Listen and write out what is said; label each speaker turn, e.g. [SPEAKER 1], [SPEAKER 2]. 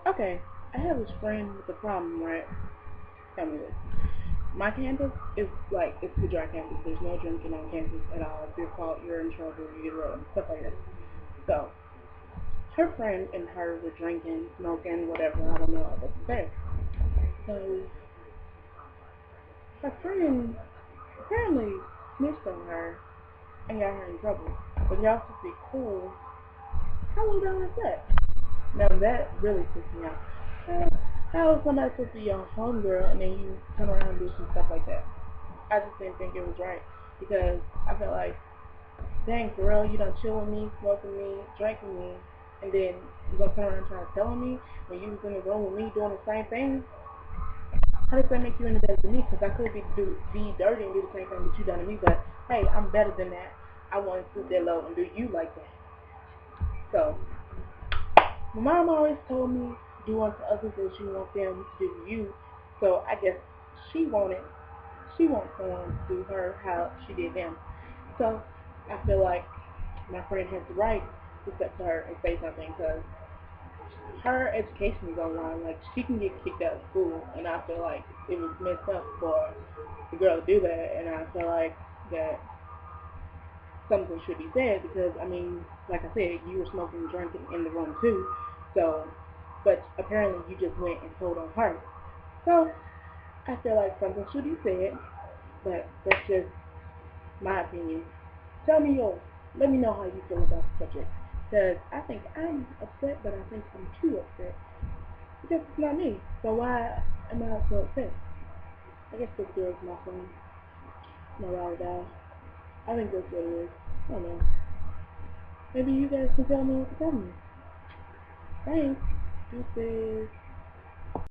[SPEAKER 1] Okay, I have this friend with a problem, right? Tell me this. My campus is like, it's the dry campus. There's no drinking on campus at all. If you're caught, you're in trouble, you get arrested, stuff like that. So, her friend and her were drinking, smoking, whatever, I don't know what to say. So, her friend apparently snitched on her and got her in trouble. But y'all supposed to be cool. How low down is that? Now that really pissed me off. How is somebody supposed to be your homegirl and then you turn around and do some stuff like that? I just didn't think it was right because I felt like, dang, for real, you done chill with me, smoking me, drinking me, and then you gonna turn around and try to tell me when you was in the room with me doing the same thing? How does that make you any better than me? Because I could be dirty and do the same thing that you done to me, but hey, I'm better than that. I want to sit there low and do you like that. So, my mom always told me, do unto others as you want them to do to you. So I guess she wanted, she wants someone to do her how she did them. So I feel like my friend has the right to step to her and say something because her education is on line. Like she can get kicked out of school, and I feel like it was messed up for the girl to do that. And I feel like that something should be said because I mean, like I said, you were smoking and drinking in the room too. So, but apparently you just went and told on her. So I feel like something should be said, but that's just my opinion. Tell me yours. Let me know how you feel about the subject. Because I think I'm upset, but I think I'm too upset. Because it's not me. So why am I so upset? I guess this girl's my friend. My ride or die. I think that's what it is. I don't know. Maybe you guys can tell me what to tell me. Thanks. Deuces.